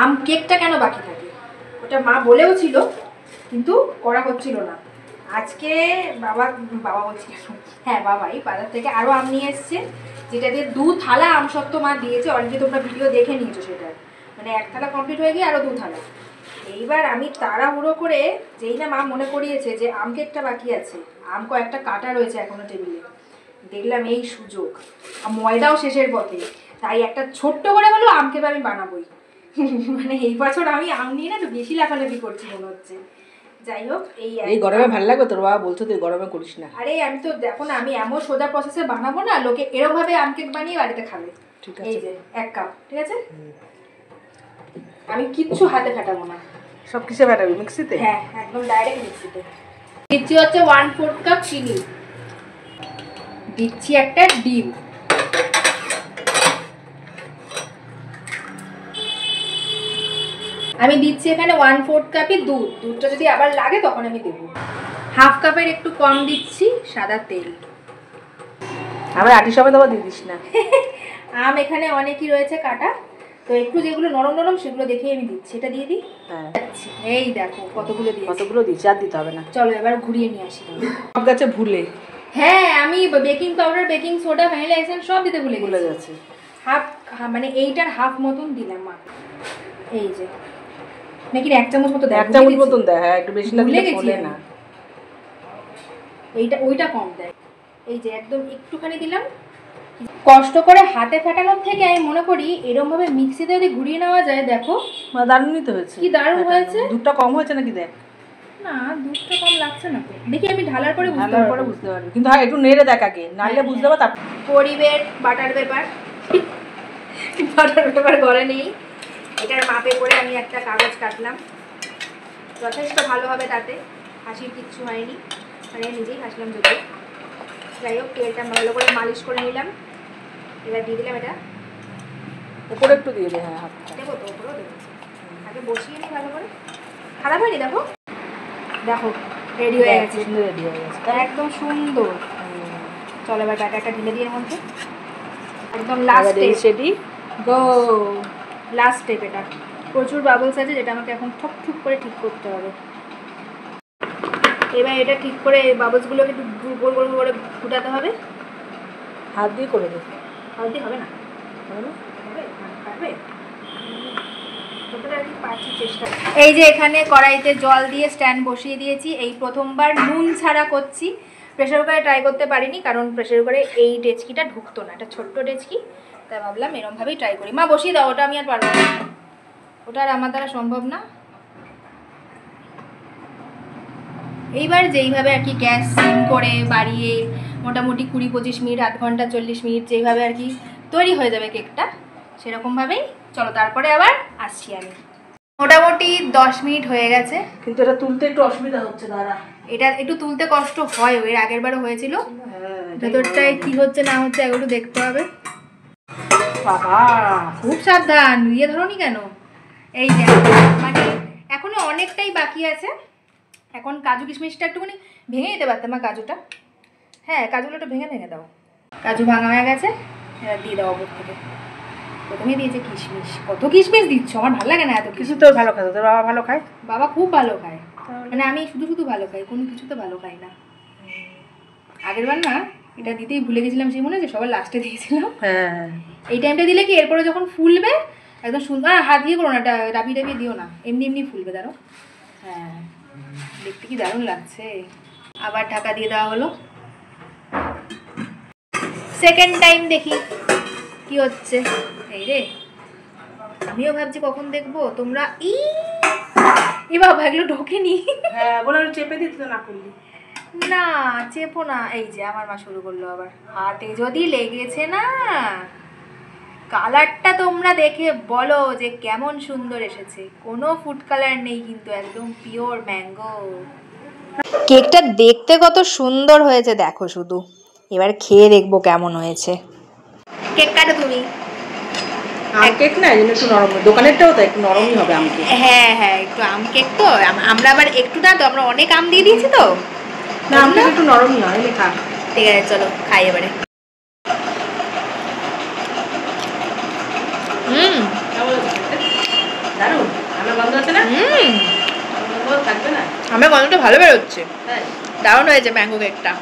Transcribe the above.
আম কেকটা কেন বাকি থাকে ওটা মা বলেও ছিল, কিন্তু করা হচ্ছিল না। আজকে বাবা বলছি, হ্যাঁ বাবাই বাজার থেকে আরও আম নিয়ে এসছে, যেটা দিয়ে 2 থালা আম সত্ত্ব মা দিয়েছে। অলরেডি তোমরা ভিডিও দেখে নিয়েছো সেটা, মানে 1 থালা কমপ্লিট হয়ে গিয়ে আরও 2 থালা। এইবার আমি তাড়াহুড়ো করে, যেই না মা মনে করিয়েছে যে আম কেকটা বাকি আছে, আম কয়েকটা কাটা রয়েছে এখনো টেবিলে, দেখলাম এই সুযোগ, ময়দাও শেষের পথে, তাই একটা ছোট্ট করে হলো আম কেক আমি বানাবোই। মানে এই বছর আমি আম নিয়ে না একটু বেশি লাফালাফি করছি মনে হচ্ছে। যাই হোক, এই গরমে ভালো লাগবে তোর বাবা বলছো তুই গরমে করিস না। আরে আমি তো দেখো না, আমি এমন সোজা প্রসেসে বানাবো না, লোকে এরকম ভাবে আম কেক বানিয়ে বাড়িতে খাবে। ঠিক আছে, এই যে 1 কাপ, ঠিক আছে, আমি কিচ্ছু হাতে ফাটাবো না। সব কিসে ফাটাবি? মিক্সিতে? হ্যাঁ, একদম ডাইরেক্ট মিক্সিতে। দিচ্ছি হচ্ছে 1/4 কাপ চিনি, দিচ্ছি একটা ডিম, আমি দিচ্ছি এখানে 1/4 কাপই দুধ। দুধটা যদি আবার লাগে তখন আমি দেবো। 1/2 কাপের একটু কম দিচ্ছি সাদা তেল। আবার আটি সবাই দেবো দিয়ে দিস না। আম এখানে অনেকই রয়েছে কাটা, তো একটু যেগুলো নরম নরম সেগুলো দেখেই আমি দিচ্ছি। এটা দিয়ে দিই। হ্যাঁ, এই দেখো কতগুলো দিয়েছি। কতগুলো দিচ্ছি, আর দিতে হবে না। চলো এবার ঘুরিয়ে নিয়ে আসি। সব গাছে ভুলে, হ্যাঁ আমি baking powder, baking soda, vanilla essence সব দিতে ভুলে গেছে। মানে এইটার হাফ মতন দিলাম মা। এই যে নাকি 1 চামচ মতো দেয়, 1 চামচ মতন দেয়। হ্যাঁ, একটু বেশি না দিলে ফোলে না। এইটা ওইটা কম দেয়। এই যে একদম একটুখানি দিলাম। কষ্ট করে হাতে ফাটানোর থেকে আমি মনে করি এরকম ভাবে মিক্সিতে যদি ঘুরিয়ে নেওয়া যায়, দেখো দারুণই তো হয়েছে। কি দারুণ হয়েছে। দুধটা কম হয়েছে নাকি দেখ। না দুধটা কম লাগছে না তো, দেখি আমি ঢালার পরে বুঝতে পারবি। কিন্তু হ্যাঁ, একটু নেড়ে দেখ আগে, নাড়লে বুঝতে পারবো। তারপর পরিবের বাটার পেপার, বাটার পেপার ঘরে নেই, এটার মাপে করে আমি একটা কাগজ কাটলাম, যথেষ্ট ভালো হবে, তাতে হাসির কিচ্ছু হয়নি, মানে নিজেই হাসলাম যদি। যাই হোক, তেলটা ভালো করে মালিশ করে নিলাম। এবার দিয়ে দিলাম এটা, উপরে একটু দিয়ে দে। হ্যাঁ, হাতটা দেবো তো, ওপরেও দেবো, আগে বসিয়ে নিই ভালো করে। খারাপ হয়নি, দেখো দেখো রেডি হয়ে গেছে, রেডি হয়ে গেছে একদম সুন্দর। চলো এবার ব্যাটারটা ঢেলে দিয়ে এর মধ্যে, একদম লাস্ট সেটি গো, লাস্ট স্টেপ। এটা প্রচুর বাবলস আছে, যেটা আমাকে এখন ঠক ঠুক করে ঠিক করতে হবে। এবার এটা ঠিক করে এই বাবলসগুলোকে একটু গোল গোল করে ফুটাতে হবে। হাত দিয়ে করে দে। হাত দিয়ে হবে না, এই যে এখানে কড়াইতে জল দিয়ে স্ট্যান্ড বসিয়ে দিয়েছি। এই প্রথমবার নুন ছাড়া করছি, প্রেসার কুকারে ট্রাই করতে পারিনি, কারণ প্রেসার কুকারে এই ডেচকিটা ঢুকতো না, এটা ছোট্ট ডেচকি, তাই ভাবলাম এরমভাবেই ট্রাই করি। মা বসিয়ে দাও, ওটা আমি আর পারবো না, ওটা আর আমার দ্বারা সম্ভব না। এইবার যেইভাবে আর কি গ্যাস সিম করে বাড়িয়ে মোটামুটি 20-25 মিনিট, 1/2 ঘন্টা 40 মিনিট যেইভাবে আর কি তৈরি হয়ে যাবে কেকটা, সেরকমভাবেই। চলো তারপরে আবার আসছি আমি। মোটামুটি 10 মিনিট হয়ে গেছে, কিন্তু এটা তুলতে একটু অসুবিধা হচ্ছে। দাঁড়া, এটা একটু তুলতে কষ্ট হয়, এর আগের বারও হয়েছিল। ভেতরটায় কি হচ্ছে না হচ্ছে একটু দেখতে হবে। বাবা খুব সাবধান, ইয়ে ধরনি কেন। এই যে মানে এখনো অনেকটাই বাকি আছে। এখন কাজু কিশমিশটা একটুখানি ভেঙে দিতে পারতাম, কাজুটা, হ্যাঁ কাজুগুলো একটু ভেঙে ভেঙে দাও। কাজু ভাঙা হয়ে গেছে, এবার দিয়ে দাও ওপর থেকে। প্রথমে দিয়েছে কিশমিশ, কত কিশমিশ দিচ্ছ, আমার ভালো লাগে না এত কিছু। তোর ভালো খায়, তোর বাবা ভালো খায়? বাবা খুব ভালো খায়, মানে আমি শুধু শুধু ভালো খাই, কোনো কিছুতে ভালো খাই না। আগের বার না এটা দিতেই ভুলে গেছিলাম, সেই মনে আছে সবার লাস্টে দিয়েছিলাম। হ্যাঁ, এই টাইমটা দিলে কি এরপরে যখন ফুলবে একদম সুন্দর, হাত দিয়ে করো না, এটা ডাবিয়ে ডাবিয়ে দিও না, এমনি এমনি ফুলবে, দাঁড়ো। হ্যাঁ দেখতে কি দারুণ লাগছে। আবার ঢাকা দিয়ে দেওয়া হলো। সেকেন্ড টাইম দেখি কি হচ্ছে। এই রে, আমিও ভাবছি কখন দেখবো। তোমরা ই বাবা এগুলো ঢোকেনি। হ্যাঁ বলে চেপে দিতে না করলি। না চেপো না। এই যে আমার মা শুরু করলো আবার, হাতে যদি লেগেছে না, কালারটা তোমরা দেখে বলো যে কেমন সুন্দর এসেছে। কোনো ফুড কালার নেই কিন্তু, একদম পিওর ম্যাঙ্গো। কেকটা দেখতে কত সুন্দর হয়েছে দেখো শুধু, এবার খেয়ে দেখবো কেমন হয়েছে। কেক কাটো তুমি। আম কেক না, এই জন্য একটু নরম, দোকানেরটাও তো একটু নরমই হবে আম কেক। হ্যাঁ হ্যাঁ, একটু আম কেক তো, আমরা আবার একটু না তো, আমরা অনেক আম দিয়ে দিয়েছি তো, না আম কেক একটু নরমই হয়। খা। ঠিক আছে চলো খাই এবারে। দারুণ আমার গন্ধ আছে না থাকবে না আমার গন্ধটা ভালো বেরোচ্ছে তাই দারুণ হয়েছে ম্যাঙ্গো কেকটা